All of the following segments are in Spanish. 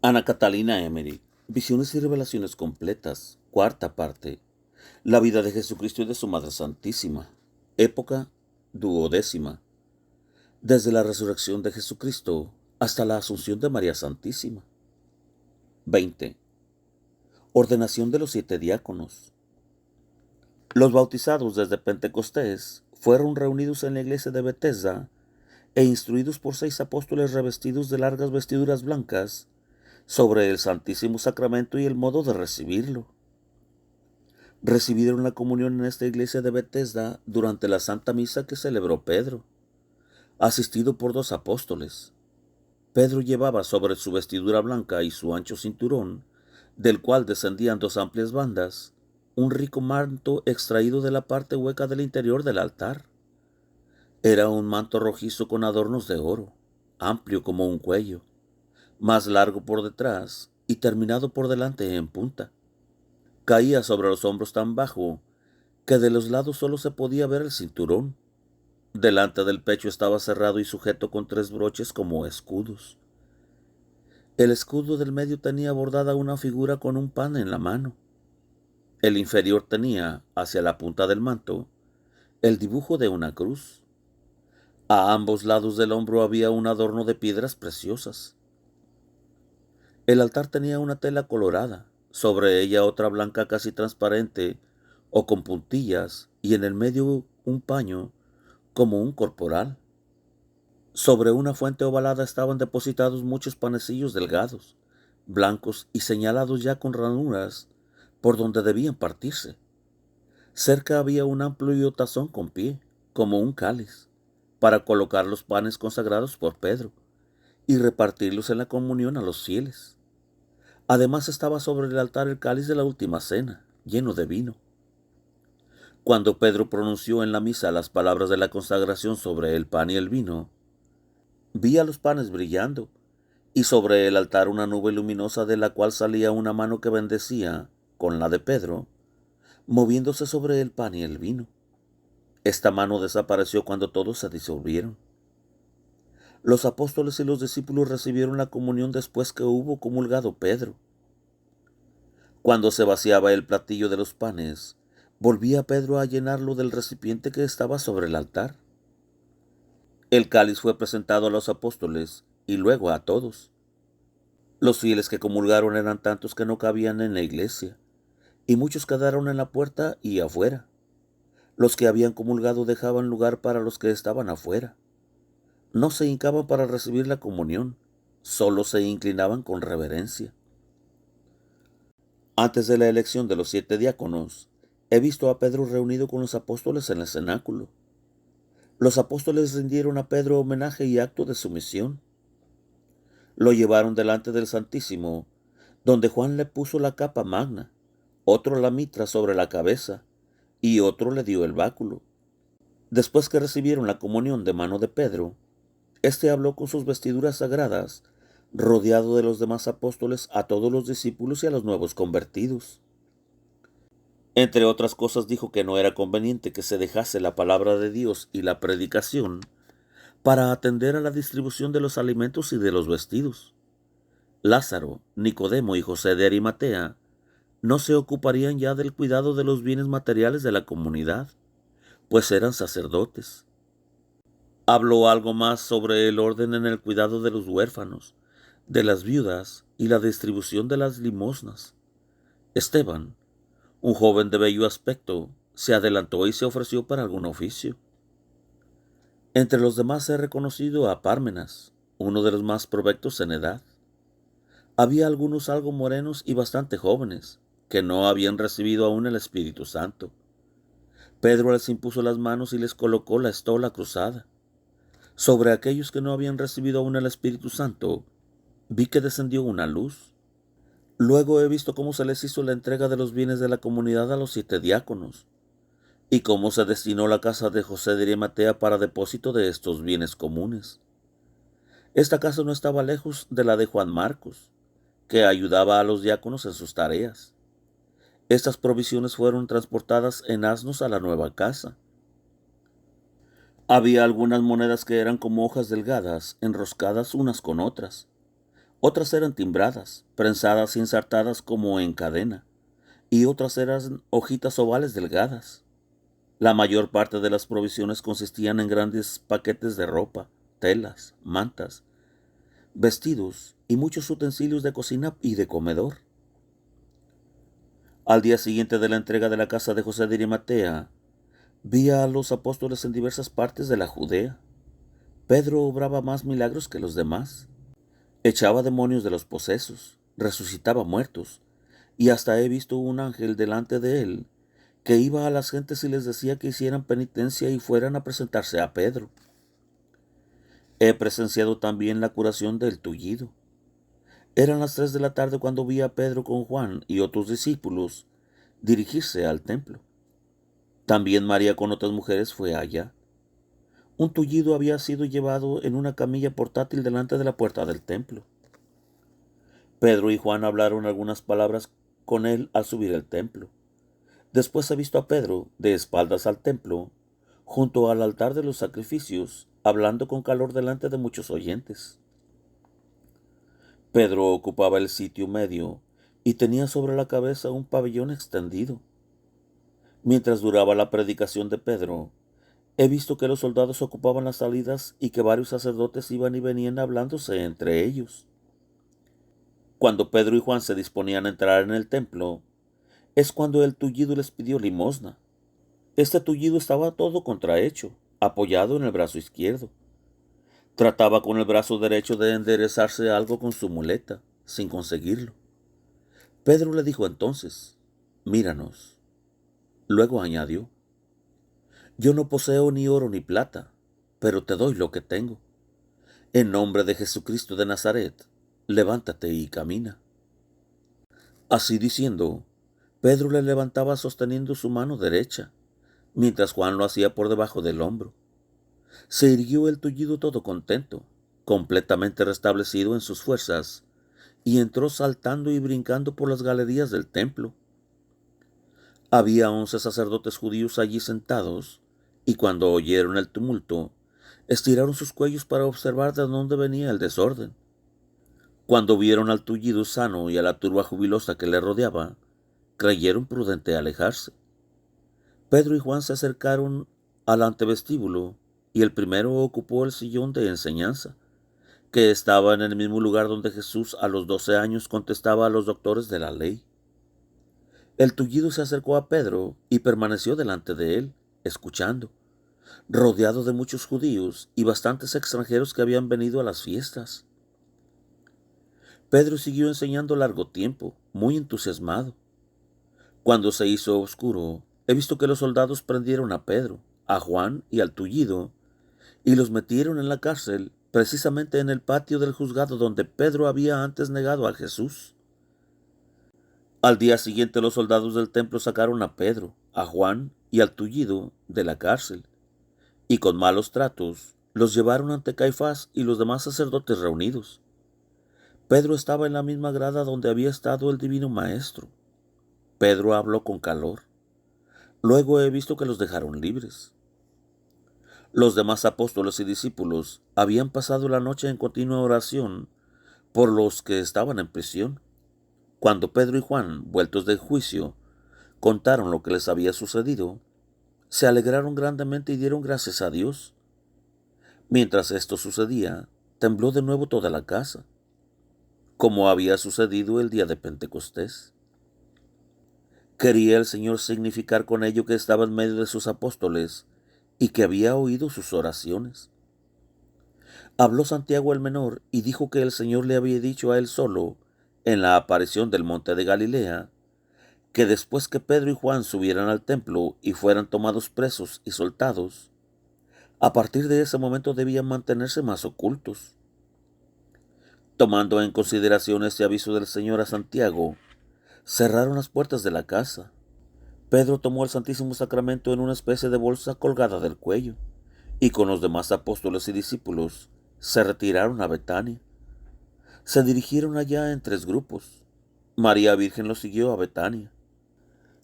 Ana Catalina Emery, Visiones y Revelaciones Completas, cuarta parte. La vida de Jesucristo y de su Madre Santísima. Época duodécima. Desde la resurrección de Jesucristo hasta la asunción de María Santísima. 20. Ordenación de los 7 diáconos. Los bautizados desde Pentecostés fueron reunidos en la iglesia de Betesda e instruidos por 6 apóstoles revestidos de largas vestiduras blancas sobre el Santísimo Sacramento y el modo de recibirlo. Recibieron la comunión en esta iglesia de Betesda durante la Santa Misa que celebró Pedro, asistido por 2 apóstoles. Pedro llevaba sobre su vestidura blanca y su ancho cinturón, del cual descendían 2 amplias bandas, un rico manto extraído de la parte hueca del interior del altar. Era un manto rojizo con adornos de oro, amplio como un cuello, más largo por detrás y terminado por delante en punta. Caía sobre los hombros tan bajo que de los lados solo se podía ver el cinturón. Delante del pecho estaba cerrado y sujeto con 3 broches como escudos. El escudo del medio tenía bordada una figura con un pan en la mano. El inferior tenía, hacia la punta del manto, el dibujo de una cruz. A ambos lados del hombro había un adorno de piedras preciosas. El altar tenía una tela colorada, sobre ella otra blanca casi transparente o con puntillas, y en el medio un paño como un corporal. Sobre una fuente ovalada estaban depositados muchos panecillos delgados, blancos y señalados ya con ranuras por donde debían partirse. Cerca había un amplio tazón con pie, como un cáliz, para colocar los panes consagrados por Pedro y repartirlos en la comunión a los fieles. Además estaba sobre el altar el cáliz de la última cena, lleno de vino. Cuando Pedro pronunció en la misa las palabras de la consagración sobre el pan y el vino, vi a los panes brillando, y sobre el altar una nube luminosa de la cual salía una mano que bendecía, con la de Pedro, moviéndose sobre el pan y el vino. Esta mano desapareció cuando todos se disolvieron. Los apóstoles y los discípulos recibieron la comunión después que hubo comulgado Pedro. Cuando se vaciaba el platillo de los panes, volvía Pedro a llenarlo del recipiente que estaba sobre el altar. El cáliz fue presentado a los apóstoles y luego a todos. Los fieles que comulgaron eran tantos que no cabían en la iglesia, y muchos quedaron en la puerta y afuera. Los que habían comulgado dejaban lugar para los que estaban afuera. No se hincaban para recibir la comunión, solo se inclinaban con reverencia. Antes de la elección de los 7 diáconos, he visto a Pedro reunido con los apóstoles en el cenáculo. Los apóstoles rindieron a Pedro homenaje y acto de sumisión. Lo llevaron delante del Santísimo, donde Juan le puso la capa magna, otro la mitra sobre la cabeza, y otro le dio el báculo. Después que recibieron la comunión de mano de Pedro, éste habló con sus vestiduras sagradas, rodeado de los demás apóstoles, a todos los discípulos y a los nuevos convertidos. Entre otras cosas dijo que no era conveniente que se dejase la palabra de Dios y la predicación para atender a la distribución de los alimentos y de los vestidos. Lázaro, Nicodemo y José de Arimatea no se ocuparían ya del cuidado de los bienes materiales de la comunidad, pues eran sacerdotes. Habló algo más sobre el orden en el cuidado de los huérfanos, de las viudas y la distribución de las limosnas. Esteban, un joven de bello aspecto, se adelantó y se ofreció para algún oficio. Entre los demás he reconocido a Pármenas, uno de los más provectos en edad. Había algunos algo morenos y bastante jóvenes, que no habían recibido aún el Espíritu Santo. Pedro les impuso las manos y les colocó la estola cruzada. Sobre aquellos que no habían recibido aún el Espíritu Santo, vi que descendió una luz. Luego he visto cómo se les hizo la entrega de los bienes de la comunidad a los 7 diáconos, y cómo se destinó la casa de José de Arimatea para depósito de estos bienes comunes. Esta casa no estaba lejos de la de Juan Marcos, que ayudaba a los diáconos en sus tareas. Estas provisiones fueron transportadas en asnos a la nueva casa. Había algunas monedas que eran como hojas delgadas, enroscadas unas con otras. Otras eran timbradas, prensadas y ensartadas como en cadena, y otras eran hojitas ovales delgadas. La mayor parte de las provisiones consistían en grandes paquetes de ropa, telas, mantas, vestidos y muchos utensilios de cocina y de comedor. Al día siguiente de la entrega de la casa de José de Arimatea, vi a los apóstoles en diversas partes de la Judea. Pedro obraba más milagros que los demás. Echaba demonios de los posesos, resucitaba muertos, y hasta he visto un ángel delante de él que iba a las gentes y les decía que hicieran penitencia y fueran a presentarse a Pedro. He presenciado también la curación del tullido. Eran las 3 de la tarde cuando vi a Pedro con Juan y otros discípulos dirigirse al templo. También María con otras mujeres fue allá. Un tullido había sido llevado en una camilla portátil delante de la puerta del templo. Pedro y Juan hablaron algunas palabras con él al subir al templo. Después he visto a Pedro, de espaldas al templo, junto al altar de los sacrificios, hablando con calor delante de muchos oyentes. Pedro ocupaba el sitio medio y tenía sobre la cabeza un pabellón extendido. Mientras duraba la predicación de Pedro, he visto que los soldados ocupaban las salidas y que varios sacerdotes iban y venían hablándose entre ellos. Cuando Pedro y Juan se disponían a entrar en el templo, es cuando el tullido les pidió limosna. Este tullido estaba todo contrahecho, apoyado en el brazo izquierdo. Trataba con el brazo derecho de enderezarse algo con su muleta, sin conseguirlo. Pedro le dijo entonces: «Míranos». Luego añadió: «Yo no poseo ni oro ni plata, pero te doy lo que tengo. En nombre de Jesucristo de Nazaret, levántate y camina». Así diciendo, Pedro le levantaba sosteniendo su mano derecha, mientras Juan lo hacía por debajo del hombro. Se irguió el tullido todo contento, completamente restablecido en sus fuerzas, y entró saltando y brincando por las galerías del templo. Había 11 sacerdotes judíos allí sentados, y cuando oyeron el tumulto, estiraron sus cuellos para observar de dónde venía el desorden. Cuando vieron al tullido sano y a la turba jubilosa que le rodeaba, creyeron prudente alejarse. Pedro y Juan se acercaron al antevestíbulo, y el primero ocupó el sillón de enseñanza, que estaba en el mismo lugar donde Jesús a los 12 años contestaba a los doctores de la ley. El tullido se acercó a Pedro y permaneció delante de él, escuchando, rodeado de muchos judíos y bastantes extranjeros que habían venido a las fiestas. Pedro siguió enseñando largo tiempo, muy entusiasmado. Cuando se hizo oscuro, he visto que los soldados prendieron a Pedro, a Juan y al tullido, y los metieron en la cárcel, precisamente en el patio del juzgado donde Pedro había antes negado a Jesús. Al día siguiente los soldados del templo sacaron a Pedro, a Juan y al tullido de la cárcel, y con malos tratos los llevaron ante Caifás y los demás sacerdotes reunidos. Pedro estaba en la misma grada donde había estado el divino maestro. Pedro habló con calor. Luego he visto que los dejaron libres. Los demás apóstoles y discípulos habían pasado la noche en continua oración por los que estaban en prisión. Cuando Pedro y Juan, vueltos del juicio, contaron lo que les había sucedido, se alegraron grandemente y dieron gracias a Dios. Mientras esto sucedía, tembló de nuevo toda la casa, como había sucedido el día de Pentecostés. Quería el Señor significar con ello que estaba en medio de sus apóstoles y que había oído sus oraciones. Habló Santiago el menor y dijo que el Señor le había dicho a él solo, en la aparición del monte de Galilea, que después que Pedro y Juan subieran al templo y fueran tomados presos y soltados, a partir de ese momento debían mantenerse más ocultos. Tomando en consideración este aviso del Señor a Santiago, cerraron las puertas de la casa. Pedro tomó el Santísimo Sacramento en una especie de bolsa colgada del cuello, y con los demás apóstoles y discípulos se retiraron a Betania. Se dirigieron allá en 3 grupos. María Virgen los siguió a Betania.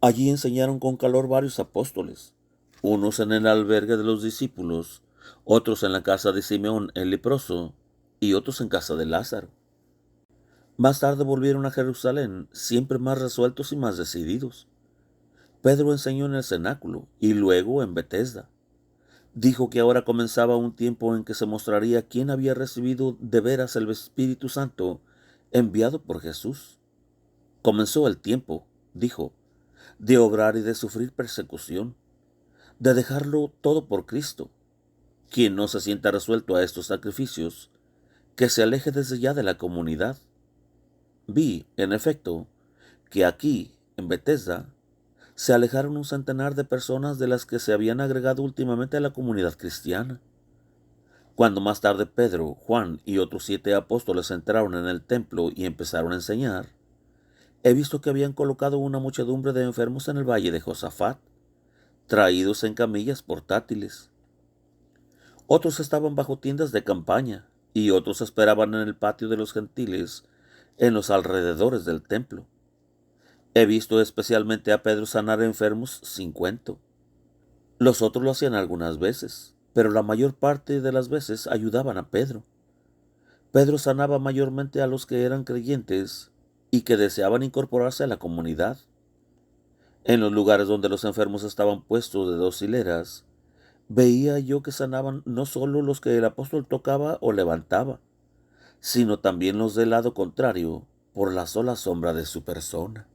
Allí enseñaron con calor varios apóstoles, unos en el albergue de los discípulos, otros en la casa de Simeón el leproso y otros en casa de Lázaro. Más tarde volvieron a Jerusalén, siempre más resueltos y más decididos. Pedro enseñó en el cenáculo y luego en Betesda. Dijo que ahora comenzaba un tiempo en que se mostraría quién había recibido de veras el Espíritu Santo enviado por Jesús. Comenzó el tiempo, dijo, de obrar y de sufrir persecución, de dejarlo todo por Cristo. Quien no se sienta resuelto a estos sacrificios, que se aleje desde ya de la comunidad. Vi, en efecto, que aquí, en Betesda, se alejaron un centenar de personas de las que se habían agregado últimamente a la comunidad cristiana. Cuando más tarde Pedro, Juan y otros 7 apóstoles entraron en el templo y empezaron a enseñar, he visto que habían colocado una muchedumbre de enfermos en el valle de Josafat, traídos en camillas portátiles. Otros estaban bajo tiendas de campaña y otros esperaban en el patio de los gentiles en los alrededores del templo. He visto especialmente a Pedro sanar enfermos sin cuento. Los otros lo hacían algunas veces, pero la mayor parte de las veces ayudaban a Pedro. Pedro sanaba mayormente a los que eran creyentes y que deseaban incorporarse a la comunidad. En los lugares donde los enfermos estaban puestos de 2 hileras, veía yo que sanaban no solo los que el apóstol tocaba o levantaba, sino también los del lado contrario, por la sola sombra de su persona.